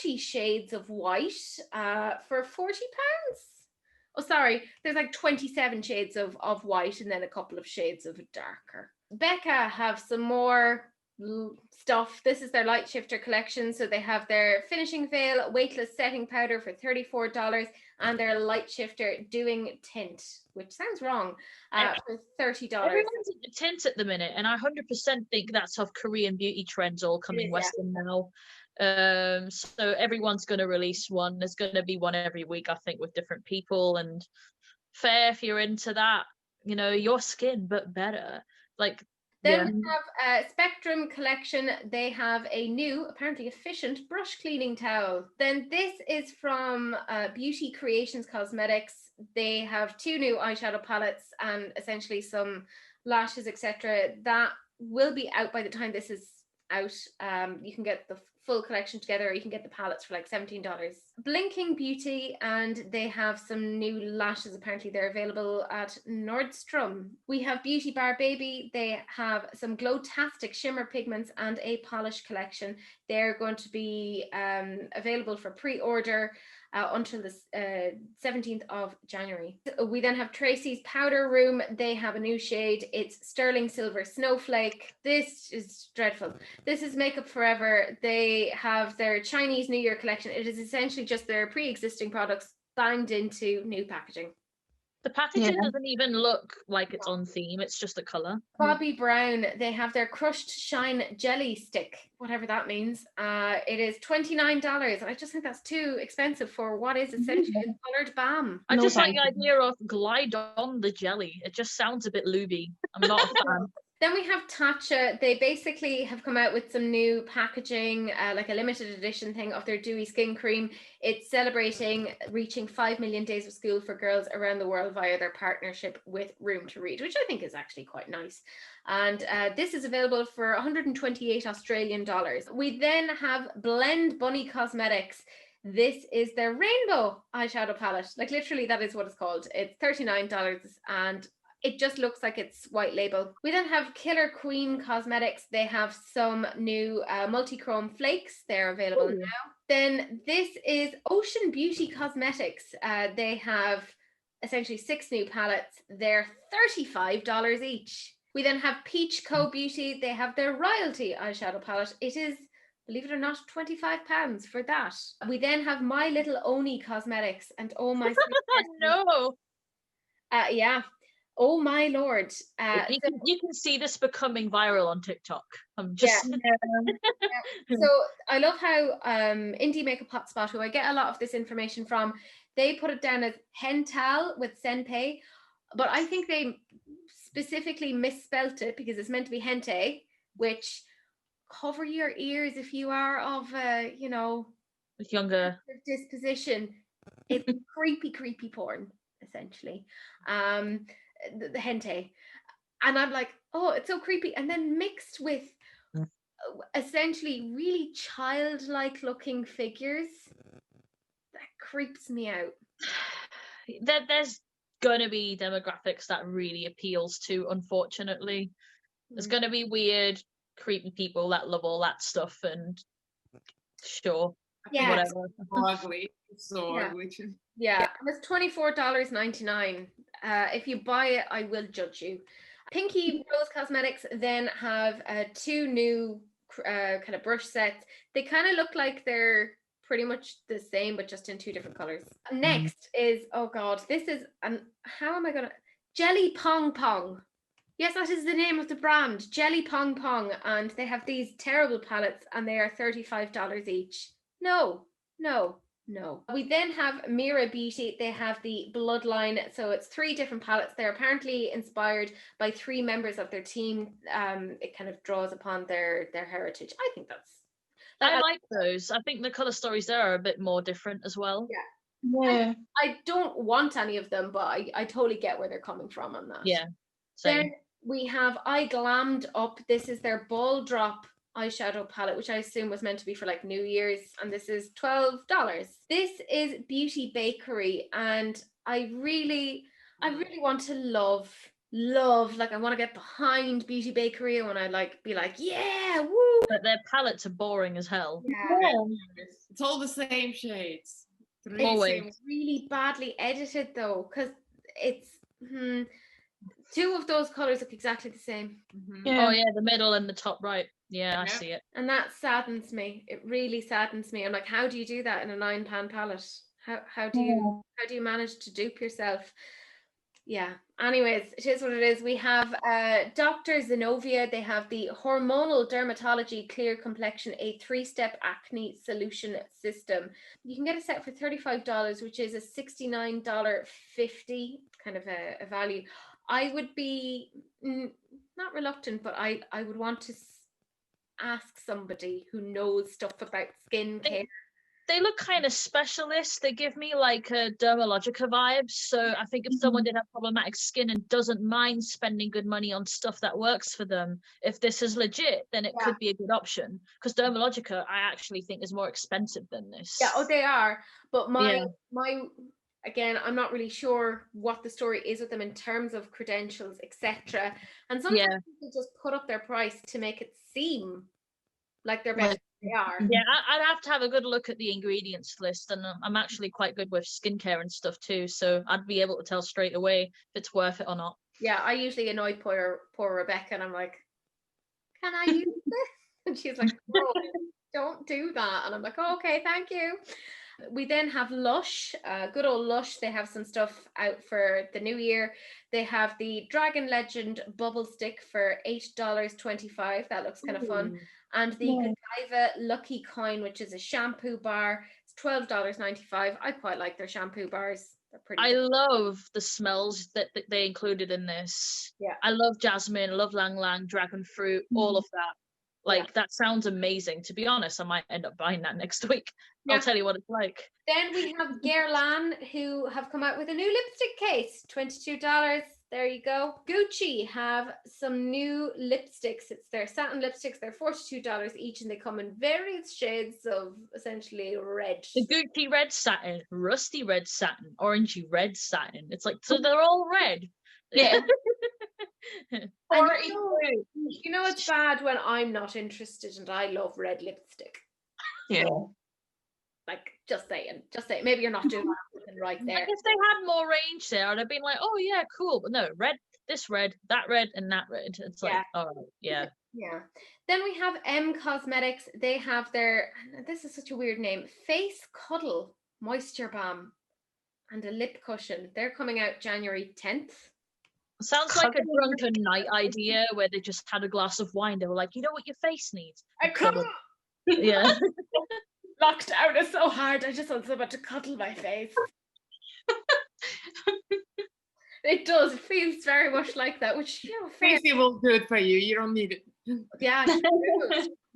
30 shades of white for £40. Oh, sorry. There's like 27 shades of white and then a couple of shades of darker. Becca have some more stuff. This is their light shifter collection. So they have their finishing veil weightless setting powder for $34 and their light shifter doing tint, which sounds wrong, for $30. Everyone's at the tint at the minute, and I 100% think that's how Korean beauty trends all coming Western now. So everyone's going to release one. There's going to be one every week, I think, with different people, and fair if you're into that, you know, your skin but better. Like then we have a Spectrum collection. They have a new, apparently efficient brush cleaning towel. Then this is from Beauty Creations Cosmetics. They have 2 new eyeshadow palettes and essentially some lashes, etc. That will be out by the time this is out. You can get the full collection together, or you can get the palettes for like $17. Blinking Beauty, and they have some new lashes. Apparently they're available at Nordstrom. We have Beauty Bar Baby. They have some Glow-tastic shimmer pigments and a polish collection. They're going to be available for pre-order until the 17th of January. We then have Tracy's Powder Room. They have a new shade. It's Sterling Silver Snowflake. This is dreadful. This is Makeup Forever. They have their Chinese New Year collection. It is essentially just their pre-existing products banged into new packaging. The packaging doesn't even look like it's on theme. It's just a colour. Bobbi Brown, they have their crushed shine jelly stick, whatever that means. It is $29, and I just think that's too expensive for what is essentially a coloured balm. I No just like thank the idea of glide on the jelly. It just sounds a bit looby. I'm not a fan. Then we have Tatcha. They basically have come out with some new packaging, like a limited edition thing of their dewy skin cream. It's celebrating reaching 5 million days of school for girls around the world via their partnership with Room to Read, which I think is actually quite nice. And this is available for 128 Australian dollars. We then have Blend Bunny Cosmetics. This is their rainbow eyeshadow palette. Like literally that is what it's called. It's $39 and it just looks like it's white label. We then have Killer Queen Cosmetics. They have some new multi-chrome flakes. They're available now. Then this is Ocean Beauty Cosmetics. They have essentially 6 new palettes. They're $35 each. We then have Peach Co Beauty. They have their Royalty eyeshadow palette. It is, believe it or not, £25 for that. We then have My Little Oni Cosmetics, and oh my No. yeah. Oh my lord. You can see this becoming viral on TikTok. I'm just So I love how Indie Makeup Hotspot, who I get a lot of this information from, they put it down as Hental with Senpei, but I think they specifically misspelt it because it's meant to be Hente, which cover your ears if you are of with younger disposition. It's creepy porn, essentially. The Hente. And I'm like, oh, it's so creepy. And then mixed with essentially really childlike looking figures, that creeps me out. There's gonna be demographics that really appeals to, unfortunately. There's gonna be weird, creepy people that love all that stuff, and sure, whatever. So ugly. So ugly. Yeah, it's $24.99. If you buy it, I will judge you. Pinky Rose Cosmetics then have 2 new kind of brush sets. They kind of look like they're pretty much the same, but just in 2 different colors. Next is, oh god, this is, how am I gonna, Jelly Pong Pong. Yes, that is the name of the brand, Jelly Pong Pong, and they have these terrible palettes, and they are $35 each. No. We then have Mira Beauty. They have the Bloodline. So it's 3 different palettes. They're apparently inspired by 3 members of their team. It kind of draws upon their heritage. I think I like those. I think the color stories there are a bit more different as well. Yeah. I don't want any of them, but I totally get where they're coming from on that. Yeah. Same. Then we have I Glammed Up. This is their Ball Drop eyeshadow palette, which I assume was meant to be for like New Year's, and this is $12. This is Beauty Bakery, and I really want to love, like I want to get behind Beauty Bakery. I want to be like, yeah, woo. But their palettes are boring as hell. Yeah. It's all the same shades. It's really badly edited though, because it's 2 of those colors look exactly the same. Oh yeah, the middle and the top right. Yeah, I see it. And that saddens me. It really saddens me. I'm like, how do you do that in a £9 palette? How do you manage to dupe yourself? Yeah. Anyways, it is what it is. We have Dr. Zenobia. They have the Hormonal Dermatology Clear Complexion, a 3-step acne solution system. You can get a set for $35, which is a $69.50 kind of a value. I would be not reluctant, but I would want to ask somebody who knows stuff about skincare. They look kind of specialist. They give me like a Dermalogica vibes. So I think if someone did have problematic skin and doesn't mind spending good money on stuff that works for them, if this is legit, then it could be a good option. Because Dermalogica, I actually think, is more expensive than this. Yeah, they are. But my again, I'm not really sure what the story is with them in terms of credentials, etc. And sometimes people just put up their price to make it seem like they're better than they are. Yeah, I'd have to have a good look at the ingredients list, and I'm actually quite good with skincare and stuff too, so I'd be able to tell straight away if it's worth it or not. Yeah, I usually annoy poor Rebecca, and I'm like, can I use this? And she's like, no, don't do that. And I'm like, oh, okay, thank you. We then have Lush, good old Lush. They have some stuff out for the new year. They have the Dragon Legend Bubble Stick for $8.25. That looks kind of fun. And the Godiva Lucky Coin, which is a shampoo bar, it's $12.95. I quite like their shampoo bars. They're pretty I good. love the smells that they included in this. Yeah. I love jasmine, I love lang lang, dragon fruit, all of that. Like, that sounds amazing. To be honest, I might end up buying that next week. Yeah. I'll tell you what it's like. Then we have Guerlain, who have come out with a new lipstick case, $22. There you go. Gucci have some new lipsticks. It's their satin lipsticks. They're $42 each, and they come in various shades of essentially red. The Gucci red satin, rusty red satin, orangey red satin. It's like, so they're all red. Yeah. You know it's bad when I'm not interested and I love red lipstick. Yeah. Like, just saying. Maybe you're not doing that right there. Like, if they had more range there, I'd have been like, oh yeah, cool. But no, red, this red, that red, and that red. It's like, all right, yeah. Yeah. Then we have M Cosmetics. They have their, this is such a weird name, Face Cuddle Moisture Balm and a lip cushion. They're coming out January 10th. Sounds like a drunken night idea where they just had a glass of wine. They were like, you know what your face needs? I cuddle. Yeah. Lockdown is so hard. I just want someone to cuddle my face. It does. It feels very much like that, which, you know, Tracy will do it for you. You don't need it. Yeah, she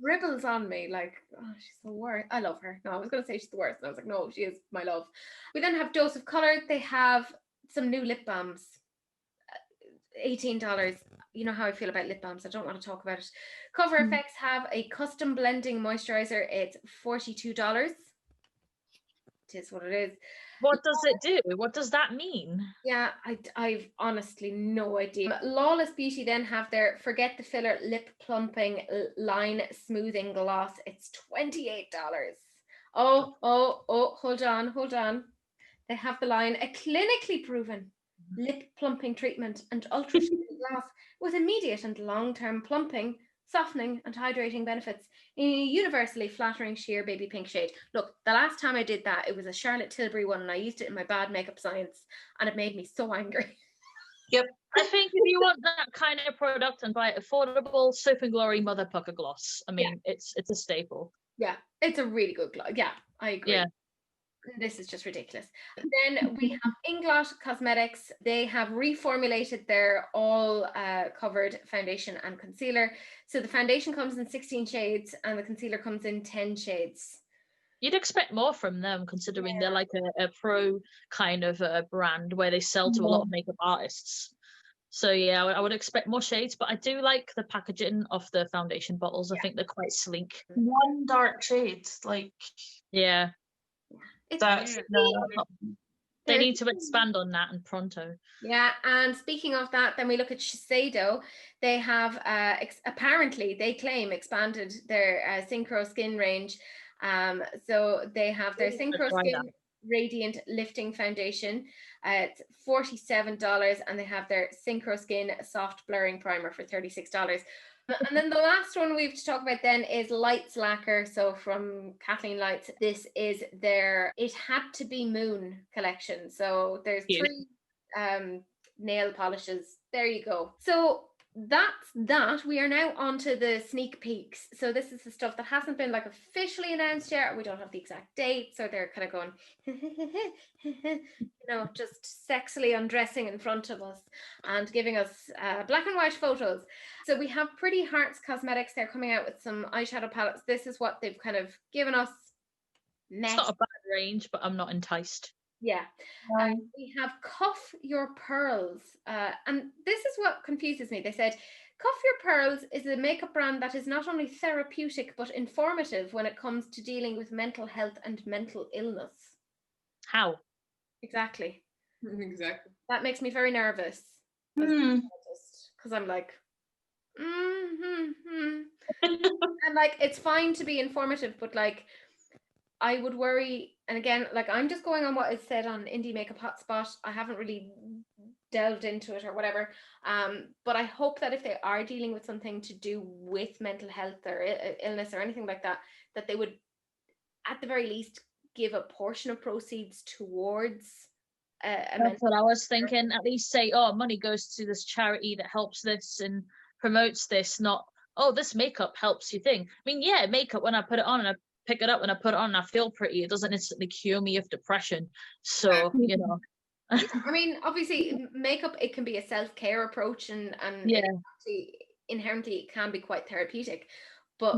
dribbles on me like, oh, she's the worst. I love her. No, I was going to say she's the worst. And I was like, no, she is my love. We then have Dose of Color. They have some new lip balms. $18. You know how I feel about lip balms. I don't want to talk about it. Cover FX have a custom blending moisturizer. It's $42. It is what it is. What does it do? What does that mean? Yeah, I've honestly no idea. Lawless Beauty then have their Forget the Filler Lip Plumping Line Smoothing Gloss. It's $28. Oh, hold on. They have the line, a clinically proven lip plumping treatment and ultra gloss with immediate and long-term plumping, softening and hydrating benefits in a universally flattering sheer baby pink shade. Look, the last time I did that, it was a Charlotte Tilbury one, and I used it in my bad makeup science, and it made me so angry. Yep. I think if you want that kind of product and buy it affordable, Soap and Glory Mother Pucker Gloss. I mean, it's a staple. Yeah, it's a really good gloss. Yeah, I agree. Yeah. This is just ridiculous. Then we have Inglot Cosmetics. They have reformulated their all covered foundation and concealer. So the foundation comes in 16 shades and the concealer comes in 10 shades. You'd expect more from them, considering they're like a pro kind of brand where they sell to a lot of makeup artists. So yeah, I would expect more shades, but I do like the packaging of the foundation bottles. I think they're quite sleek. One dark shade, like, yeah. It's They need to expand on that and pronto. Yeah, and speaking of that, then we look at Shiseido. They have apparently, they claim, expanded their Synchro Skin range. So they have their Synchro Skin Radiant Lifting Foundation at $47, and they have their Synchro Skin Soft Blurring Primer for $36. And then the last one we have to talk about then is Lights Lacquer. So from Kathleen Lights, this is their It Had to Be Moon collection. So there's 3 nail polishes. There you go. So that's that. We are now on to the sneak peeks. So this is the stuff that hasn't been like officially announced yet. We don't have the exact dates, so they're kind of going, you know, just sexily undressing in front of us and giving us black and white photos. So we have Pretty Hearts Cosmetics. They're coming out with some eyeshadow palettes. This is what they've kind of given us. It's not a bad range, but I'm not enticed. Yeah. We have Cuff Your Pearls. And this is what confuses me. They said, Cuff Your Pearls is a makeup brand that is not only therapeutic, but informative when it comes to dealing with mental health and mental illness. How? Exactly. Exactly. That makes me very nervous. Because I'm like, and like, it's fine to be informative, but like, I would worry, and again, like, I'm just going on what is said on Indie Makeup Hotspot. I haven't really delved into it or whatever, but I hope that if they are dealing with something to do with mental health or illness or anything like that, that they would, at the very least, give a portion of proceeds towards That's what I was thinking. At least say, oh, money goes to this charity that helps this and promotes this, not, oh, this makeup helps you thing. I mean, yeah, makeup, when I put it on and I pick it up and I put it on and I feel pretty, it doesn't instantly cure me of depression. So, you know. I mean, obviously, makeup, it can be a self-care approach, and Yeah. it actually inherently can be quite therapeutic. But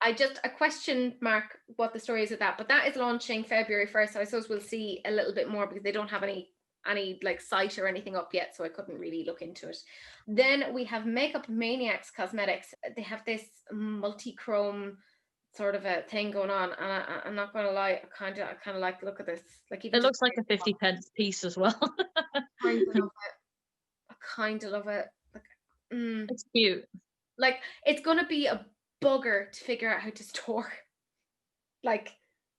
I question mark what the story is with that. But that is launching February 1st. So I suppose we'll see a little bit more, because they don't have any like site or anything up yet, so I couldn't really look into it. Then we have Makeup Maniacs Cosmetics. They have this multi-chrome sort of a thing going on, and I'm not gonna lie, I kind of like the look at this. Like, even it looks like a 50p piece as well. I kind of love it. Like, it's cute. Like, it's gonna be a bugger to figure out how to store. Like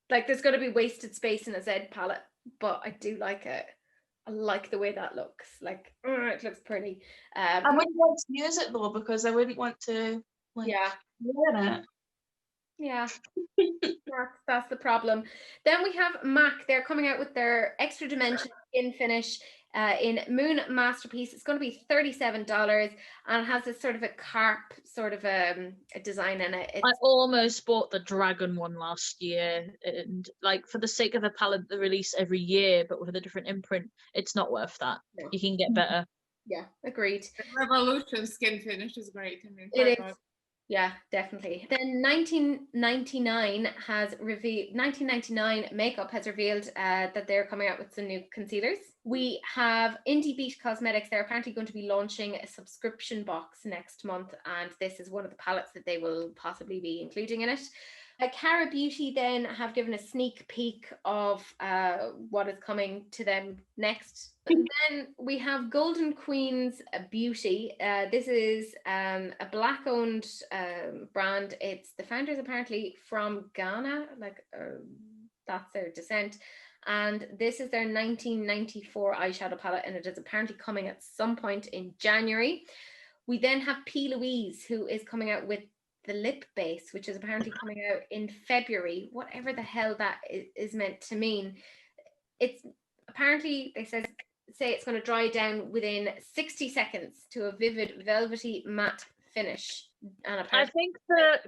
there's gonna be wasted space in a Z palette, but I do like it. I like the way that looks. Like, it looks pretty. I wouldn't want to use it though, because I wouldn't want to wear it. Yeah. That's the problem. Then we have MAC. They're coming out with their Extra Dimension Skin Finish in Moon Masterpiece. It's going to be $37, and it has this sort of a carp sort of a design in it. I almost bought the dragon one last year, and like, for the sake of a palette they release every year but with a different imprint, it's not worth that. No. You can get better. Yeah, agreed. The Revolution Skin Finish is great. I mean, it is. Yeah, definitely. Then 1999 Makeup has revealed that they're coming out with some new concealers. We have Indie Beat Cosmetics. They're apparently going to be launching a subscription box next month, and this is one of the palettes that they will possibly be including in it. Cara Beauty then have given a sneak peek of what is coming to them next. And then we have Golden Queens Beauty. This is a Black-owned brand. It's the founders apparently from Ghana, like that's their descent. And this is their 1994 eyeshadow palette, and it is apparently coming at some point in January. We then have P. Louise, who is coming out with the lip base, which is apparently coming out in February, whatever the hell that is meant to mean. It's apparently, they say it's going to dry down within 60 seconds to a vivid velvety matte finish. And I think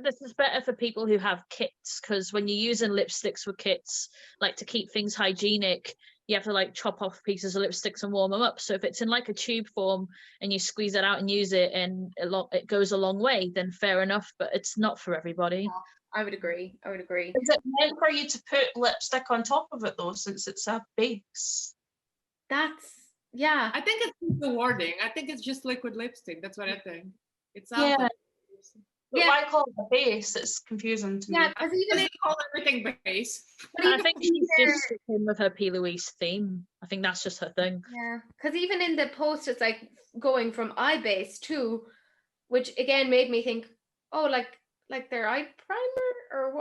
this is better for people who have kits, because when you're using lipsticks with kits, like, to keep things hygienic, you have to like chop off pieces of lipsticks and warm them up. So if it's in like a tube form and you squeeze it out and use it, and it goes a long way, then fair enough. But it's not for everybody. I would agree. Is it meant for you to put lipstick on top of it though, since it's a base? I think it's the wording. I think it's just liquid lipstick. That's what I think. It sounds like. But why call it a base? It's confusing to me. Yeah, because even they call everything base. I think she's just sticking with her P. Louise theme. I think that's just her thing. Yeah, because even in the post, it's like going from eye base to, which again made me think, oh, like their eye primer, or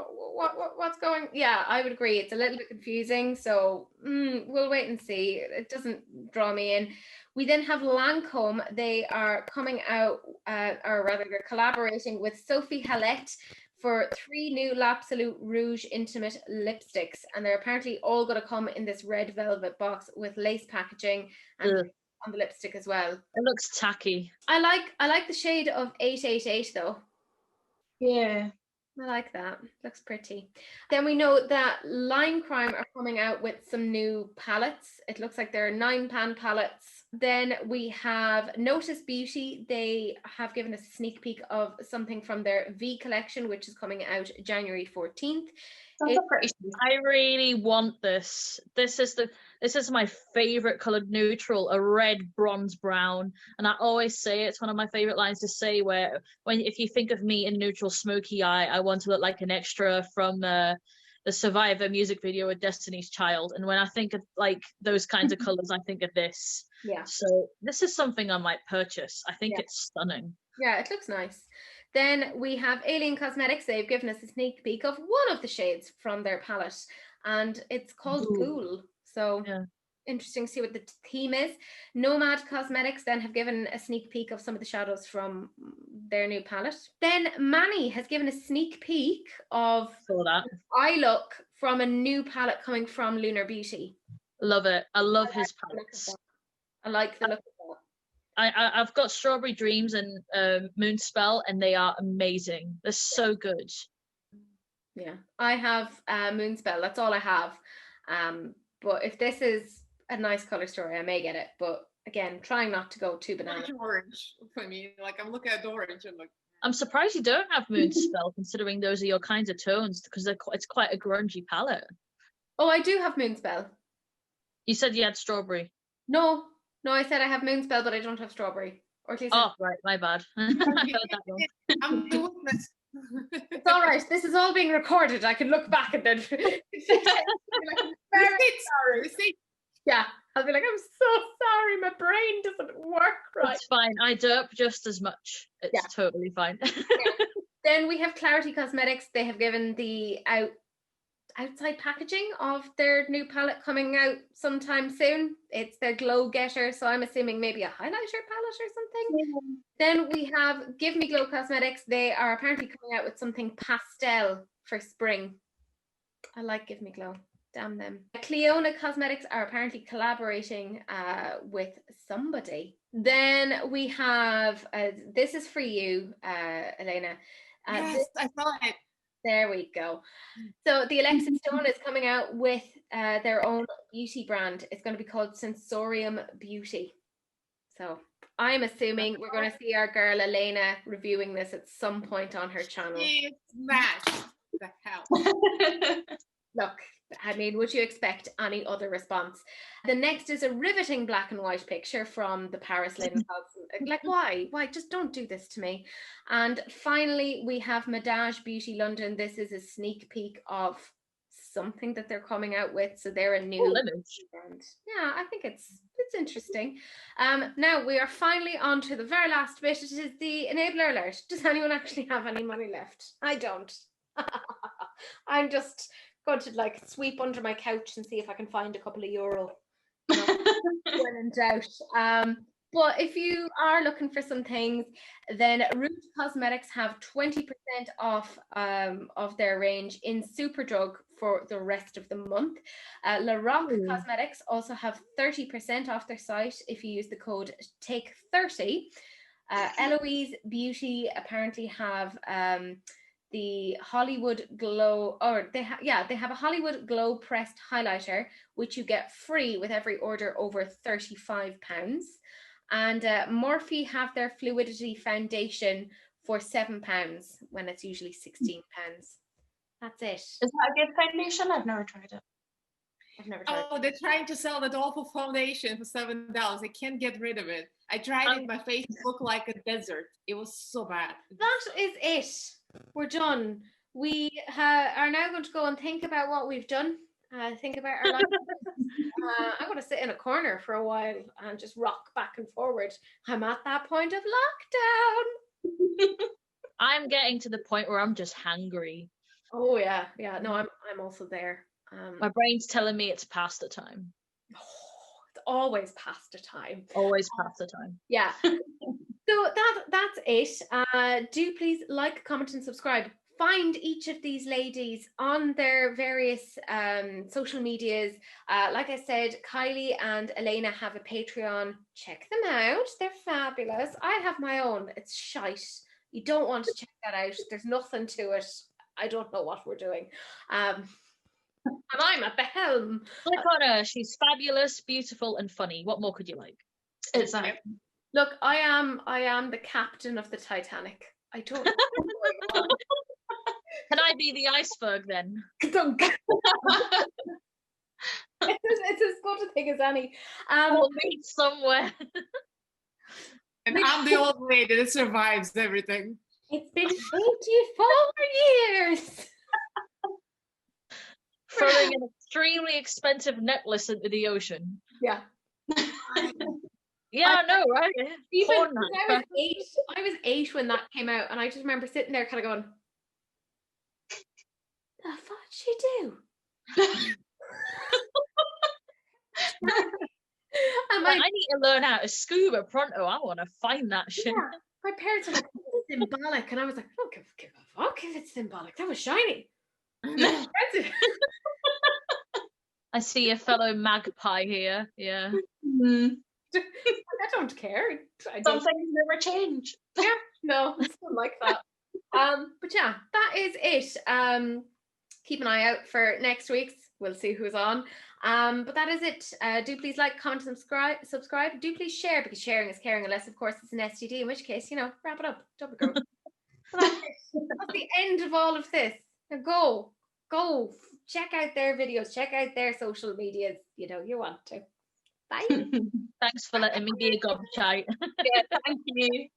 what's going? Yeah, I would agree. It's a little bit confusing. So we'll wait and see. It doesn't draw me in. We then have Lancome. They are coming out, or rather, they're collaborating with Sophie Hallett for 3 new L'Absolute Rouge Intimate lipsticks, and they're apparently all going to come in this red velvet box with lace packaging and on the lipstick as well. It looks tacky. I like the shade of 888 though. Yeah. I like that. Looks pretty. Then we know that Line Crime are coming out with some new palettes. It looks like they're 9-pan palettes. Then we have Notice Beauty. They have given us a sneak peek of something from their V collection, which is coming out January 14th. I really want this. This is my favorite colored neutral, a red bronze brown, and I always say it's one of my favorite lines to say, where if you think of me in neutral smoky eye, I want to look like an extra from the Survivor music video with Destiny's Child. And when I think of like those kinds of colors, I think of this. Yeah. So this is something I might purchase. I think it's stunning. Yeah, it looks nice. Then we have Alien Cosmetics. They've given us a sneak peek of one of the shades from their palette, and it's called Ghoul. So interesting to see what the theme is. Nomad Cosmetics then have given a sneak peek of some of the shadows from their new palette. Then Manny has given a sneak peek of eye look from a new palette coming from Lunar Beauty. Love it. I love I his like the look of palettes. that. I like the look of that. I've got Strawberry Dreams and Moonspell, and they are amazing. They're so good. Yeah, I have Moonspell. That's all I have. But if this is a nice color story, I may get it. But again, trying not to go too banana. Orange for me. Like I'm looking at the orange and like. I'm surprised you don't have Moonspell, considering those are your kinds of tones, because it's quite a grungy palette. Oh, I do have Moonspell. You said you had Strawberry. No, I said I have Moonspell, but I don't have Strawberry. Or at least Oh, right, my bad. I heard that wrong. I'm the witness. it's all right. This is all being recorded. I can look back and then. Very sorry. Yeah, I'll be like, I'm so sorry. My brain doesn't work right. It's fine. I derp just as much. It's totally fine. Then we have Clarity Cosmetics. They have given the outside packaging of their new palette coming out sometime soon. It's their Glow Getter, so I'm assuming maybe a highlighter palette or something. Then we have Give Me Glow Cosmetics. They are apparently coming out with something pastel for spring. I like Give Me Glow. Damn them. Cleona Cosmetics are apparently collaborating with somebody. Then we have, this is for you, Elena. Yes, I saw it. There we go. So the Alexis Stone is coming out with their own beauty brand. It's going to be called Sensorium Beauty. So I'm assuming we're going to see our girl Elena reviewing this at some point on her channel. She smashed the hell. Look, I mean, would you expect any other response? The next is a riveting black and white picture from the Paris Lynn. Like, why? Just don't do this to me. And finally, we have Madage Beauty London. This is a sneak peek of something that they're coming out with. So they're a new brand. Yeah, I think it's interesting. Now we are finally on to the very last bit. It is the enabler alert. Does anyone actually have any money left? I don't. I'm just going to like sweep under my couch and see if I can find a couple of euro when in doubt. But if you are looking for some things, then Root Cosmetics have 20% off of their range in Superdrug for the rest of the month. La Roche Cosmetics also have 30% off their site if you use the code TAKE30. Eloise Beauty apparently have the Hollywood Glow, or they have a Hollywood Glow pressed highlighter, which you get free with every order over £35. And Morphe have their Fluidity Foundation for £7 when it's usually £16. That's it. Is that a good foundation? I've never tried it. Oh, they're trying to sell that awful foundation for $7. They can't get rid of it. I tried it. My face looked like a desert. It was so bad. That is it. We're done. We are now going to go and think about what we've done. Think about our life. I'm going to sit in a corner for a while and just rock back and forward. I'm at that point of lockdown. I'm getting to the point where I'm just hangry. Oh yeah. No, I'm also there. My brain's telling me it's pasta time. Oh, it's always pasta time. Always pasta time. Yeah. So that's it. Do please like, comment, and subscribe. Find each of these ladies on their various social medias. Like I said, Kylie and Elena have a Patreon. Check them out. They're fabulous. I have my own. It's shite. You don't want to check that out. There's nothing to it. I don't know what we're doing. And I'm at the helm. Click on her. She's fabulous, beautiful, and funny. What more could you like? Exactly. Look, I am the captain of the Titanic. I don't know what's going on. Can I be the iceberg then? It's as good a thing as any. We'll meet somewhere. And I'm the old lady that survives everything. It's been 84 years. Throwing an extremely expensive necklace into the ocean. Yeah. Yeah, I know, right? Even I was 8 when that came out, and I just remember sitting there kind of going, the fuck did she do? I need to learn how to scuba pronto. I want to find that shit. Yeah. My parents were like, it's symbolic. And I was like, I don't give a fuck if it's symbolic. That was shiny. Expensive. I see a fellow magpie here. Yeah. Mm. I don't care. I Some don't. things never change. No, it's not like that. But yeah, that is it. Keep an eye out for next week's. We'll see who's on. But that is it. Do please like, comment, subscribe. Do please share, because sharing is caring, unless of course it's an STD, in which case, wrap it up. Don't be gross. That's it. That's the end of all of this. Now go check out their videos, check out their social medias. You want to. Bye. Thanks for letting me be a gobshite. Yeah, thank you.